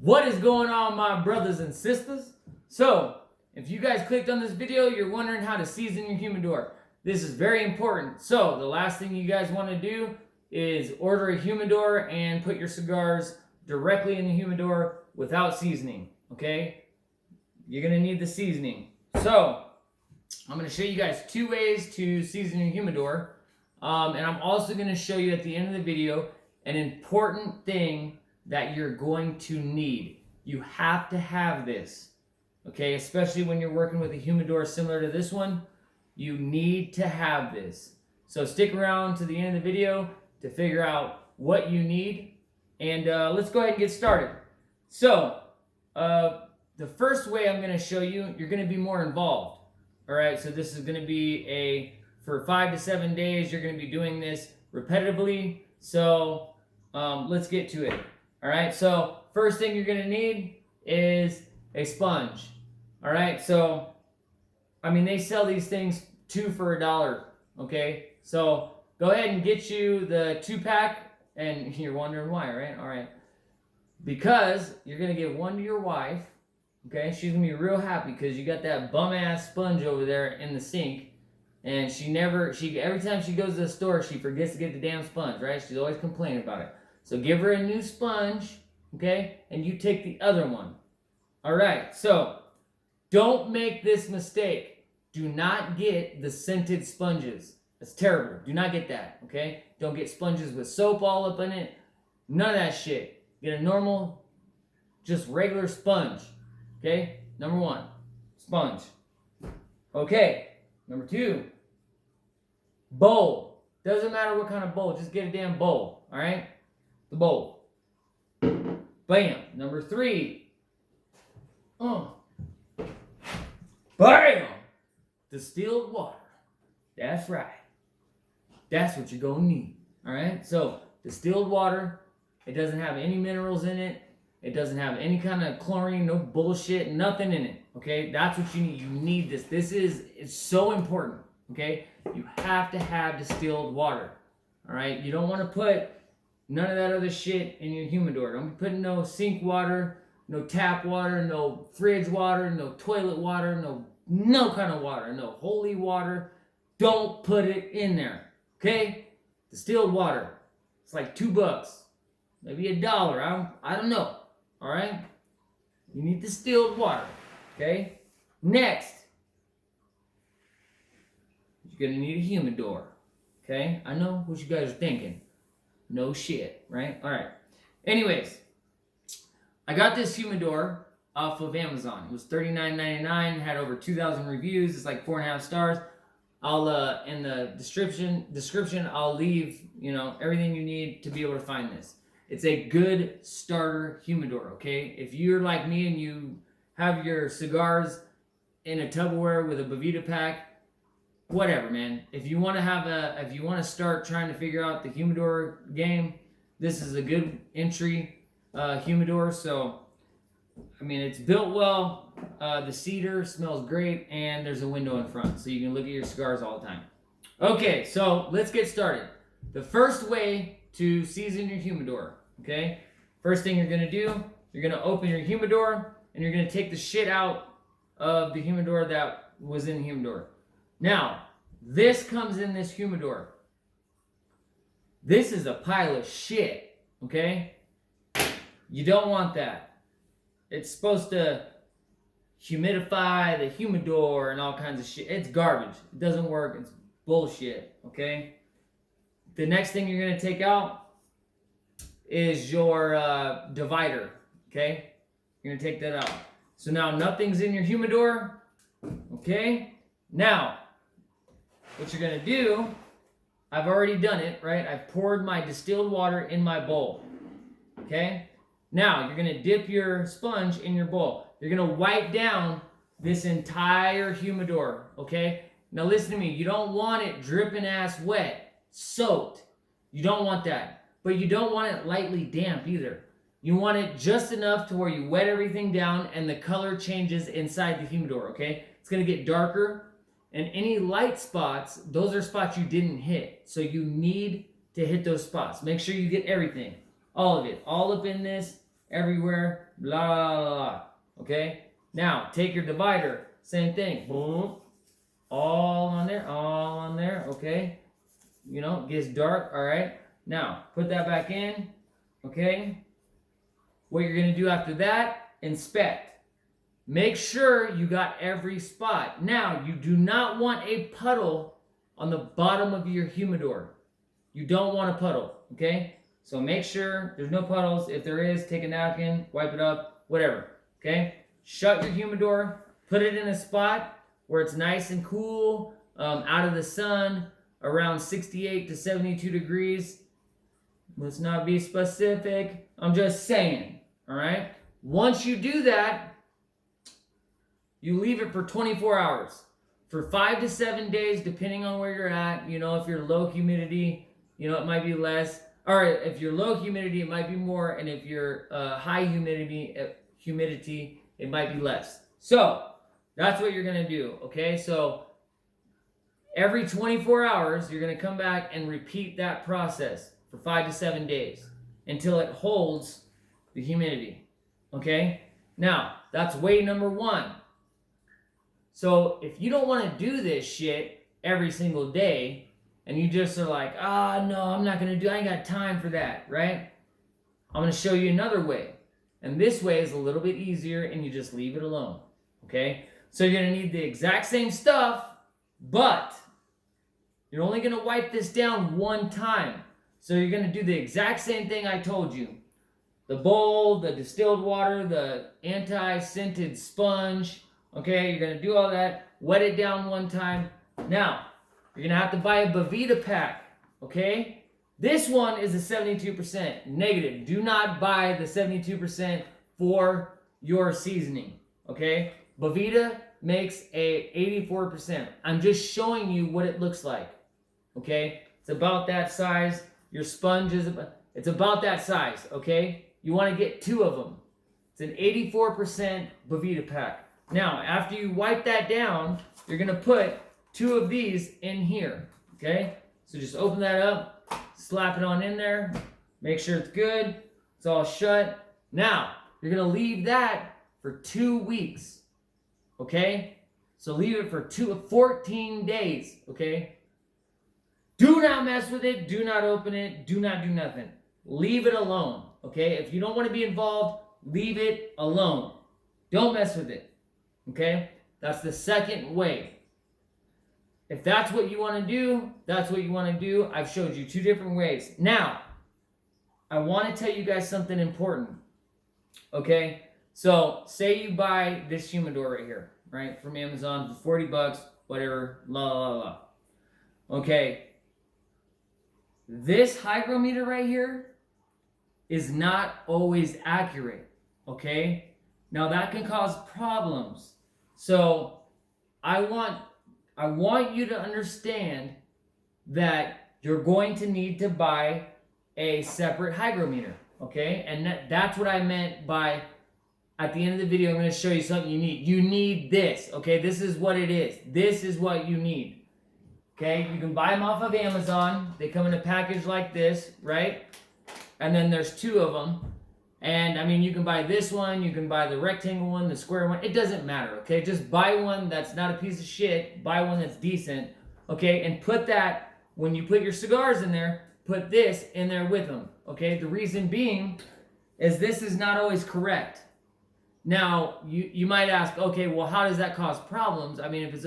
What is going on, my brothers and sisters? So, if you guys clicked on this video, you're wondering how to season your humidor. This is very important. So, the last thing you guys want to do is order a humidor and put your cigars directly in the humidor without seasoning, okay? You're going to need the seasoning. So, I'm going to show you guys two ways to season your humidor. And I'm also going to show you at the end of the video an important thing that you're going to need. You have to have this, okay? Especially when you're working with a humidor similar to this one, you need to have this. So stick around to the end of the video to figure out what you need, and let's go ahead and get started. So the first way I'm going to show you, you're going to be more involved. All right, so this is going to be for 5 to 7 days, you're going to be doing this repetitively. So let's get to it. All right, so first thing you're going to need is a sponge. All right, so, I mean, they sell these things 2 for $1, okay? So go ahead and get you the 2-pack, and you're wondering why, right? All right, because you're going to give one to your wife, okay? She's going to be real happy because you got that bum-ass sponge over there in the sink, and every time she goes to the store, she forgets to get the damn sponge, right? She's always complaining about it. So give her a new sponge, okay? And you take the other one. All right, so don't make this mistake. Do not get the scented sponges. That's terrible. Do not get that, okay? Don't get sponges with soap all up in it. None of that shit. Get a normal, just regular sponge, okay? Number 1, sponge. Okay, number 2, bowl. Doesn't matter what kind of bowl. Just get a damn bowl, all right? The bowl. Bam. Number 3. Bam. Distilled water. That's right. That's what you're going to need. All right? So, distilled water. It doesn't have any minerals in it. It doesn't have any kind of chlorine, no bullshit, nothing in it. Okay? That's what you need. You need this. It's so important. Okay? You have to have distilled water. All right? You don't want to put none of that other shit in your humidor. Don't be putting no sink water, no tap water, no fridge water, no toilet water, no kind of water, no holy water. Don't put it in there, okay? Distilled water. It's like $2, maybe $1. I don't know, all right? You need distilled water, okay? Next, you're gonna need a humidor, okay? I know what you guys are thinking. No shit, right? All right. Anyways, I got this humidor off of Amazon. It was $39.99. Had over 2,000 reviews. It's like 4.5 stars. I'll in the description I'll leave everything you need to be able to find this. It's a good starter humidor. Okay, if you're like me and you have your cigars in a Tupperware with a Boveda pack, whatever, man. If you want to start trying to figure out the humidor game, this is a good entry humidor. So, I mean, it's built well. The cedar smells great, and there's a window in front, so you can look at your cigars all the time. Okay, so let's get started. The first way to season your humidor, okay? First thing you're gonna do, you're gonna open your humidor, and you're gonna take the shit out of the humidor that was in the humidor. Now, this comes in this humidor. This is a pile of shit, okay? You don't want that. It's supposed to humidify the humidor and all kinds of shit. It's garbage. It doesn't work. It's bullshit, okay? The next thing you're going to take out is your divider, okay? You're going to take that out. So now nothing's in your humidor, okay? Now, what you're going to do, I've already done it, right? I've poured my distilled water in my bowl, okay? Now, you're going to dip your sponge in your bowl. You're going to wipe down this entire humidor, okay? Now, listen to me. You don't want it dripping ass wet, soaked. You don't want that. But you don't want it lightly damp either. You want it just enough to where you wet everything down and the color changes inside the humidor, okay? It's going to get darker. And any light spots, those are spots you didn't hit. So you need to hit those spots. Make sure you get everything. All of it. All up in this. everywhere, blah, blah, blah, blah. Okay? Now, take your divider, same thing. Boom. All on there, okay? You know, it gets dark, all right? Now, put that back in, okay? What you're going to do after that, inspect. Make sure you got every spot. Now, you do not want a puddle on the bottom of your humidor. You don't want a puddle, okay? So make sure there's no puddles. If there is, take a napkin, wipe it up, whatever, okay? Shut your humidor, put it in a spot where it's nice and cool, out of the sun, around 68 to 72 degrees. Let's not be specific. I'm just saying, all right? Once you do that, you leave it for 24 hours. For 5 to 7 days, depending on where you're at. You know, if you're low humidity, you know, it might be less. Or if you're low humidity, it might be more. And if you're high humidity, it might be less. So, that's what you're going to do, okay? So, every 24 hours, you're going to come back and repeat that process for 5 to 7 days until it holds the humidity, okay? Now, that's way number 1. So, if you don't want to do this shit every single day, and you just are like, no, I'm not going to do, I ain't got time for that, right? I'm going to show you another way. And this way is a little bit easier, and you just leave it alone, okay? So you're going to need the exact same stuff, but you're only going to wipe this down one time. So you're going to do the exact same thing I told you. The bowl, the distilled water, the anti-scented sponge, okay? You're going to do all that, wet it down one time. Now, you're going to have to buy a Boveda pack, okay? This one is a 72% negative. Do not buy the 72% for your seasoning, okay? Boveda makes a 84%. I'm just showing you what it looks like, okay? It's about that size. Your sponge is, it's about that size, okay? You want to get 2 of them. It's an 84% Boveda pack. Now, after you wipe that down, you're going to put 2 of these in here, okay? So just open that up, slap it on in there, make sure it's good, it's all shut. Now, you're going to leave that for 2 weeks. Okay? So leave it for 14 days. Okay? Do not mess with it. Do not open it. Do not do nothing. Leave it alone. Okay? If you don't want to be involved, leave it alone. Don't mess with it. Okay? That's the second way. If that's what you want to do, that's what you want to do. I've showed you 2 different ways. Now, I want to tell you guys something important. Okay? So, say you buy this humidor right here, right, from Amazon for $40, whatever, la la la. Okay, this hygrometer right here is not always accurate, okay? Now, that can cause problems. So, I want you to understand that you're going to need to buy a separate hygrometer, okay? And that's what I meant by, at the end of the video, I'm going to show you something you need. You need this, okay? This is what it is. This is what you need, okay? You can buy them off of Amazon. They come in a package like this, right? And then there's 2 of them. And, I mean, you can buy this one. You can buy the rectangle one, the square one. It doesn't matter, okay? Just buy one that's not a piece of shit. Buy one that's decent, okay? And put that, when you put your cigars in there, put this in there with them, okay? The reason being is this is not always correct. Now, you might ask, okay, well, how does that cause problems? I mean, if it's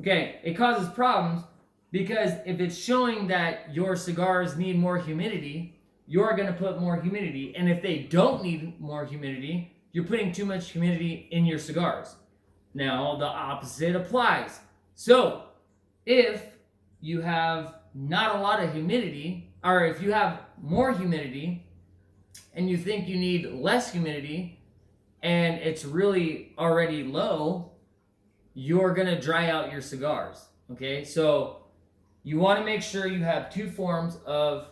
okay, it causes problems because if it's showing that your cigars need more humidity, you're going to put more humidity. And if they don't need more humidity, you're putting too much humidity in your cigars. Now, the opposite applies. So, if you have not a lot of humidity, or if you have more humidity and you think you need less humidity, and it's really already low, you're going to dry out your cigars, okay? So you want to make sure you have 2 forms of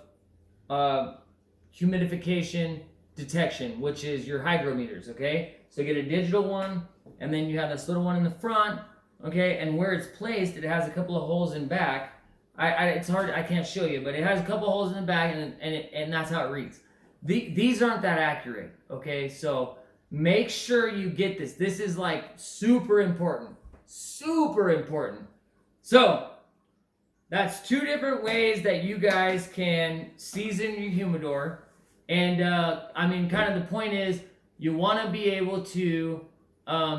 humidification detection, which is your hygrometers, okay? So get a digital one, and then you have this little one in the front, okay? And where it's placed, it has a couple of holes in back. It's hard, I can't show you, but it has a couple of holes in the back, and that's how it reads. these aren't that accurate. Okay, so make sure you get this. This is like super important. Super important. So that's two different ways that you guys can season your humidor. And I mean, kind of the point is you want to be able to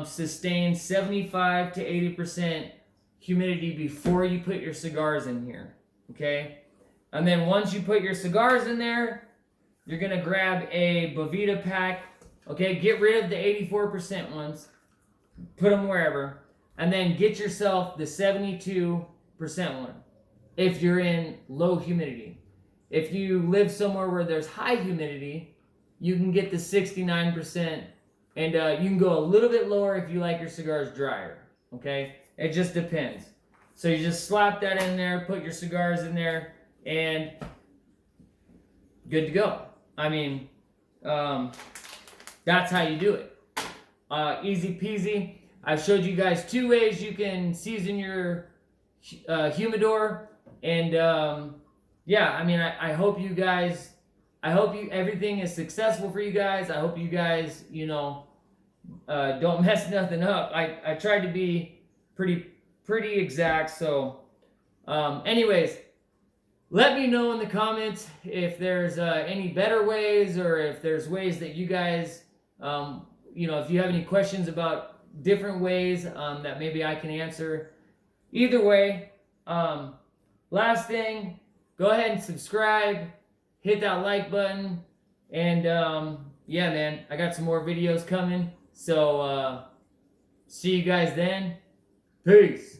sustain 75 to 80% humidity before you put your cigars in here. Okay? And then once you put your cigars in there, you're going to grab a Boveda pack. Okay? Get rid of the 84% ones. Put them wherever. And then get yourself the 72% one if you're in low humidity. If you live somewhere where there's high humidity, you can get the 69%, and you can go a little bit lower if you like your cigars drier. Okay? It just depends. So you just slap that in there, put your cigars in there, and good to go. I mean, that's how you do it. Easy peasy. I showed you guys two ways you can season your humidor, and yeah, I mean, I hope you guys, everything is successful for you guys. I hope you guys, you know, don't mess nothing up. I tried to be pretty exact. So, anyways, let me know in the comments if there's any better ways, or if there's ways that you guys, you know, if you have any questions about different ways that maybe I can answer. Either way, last thing, go ahead and subscribe, hit that like button, and yeah, man, I got some more videos coming. So see you guys then. Peace.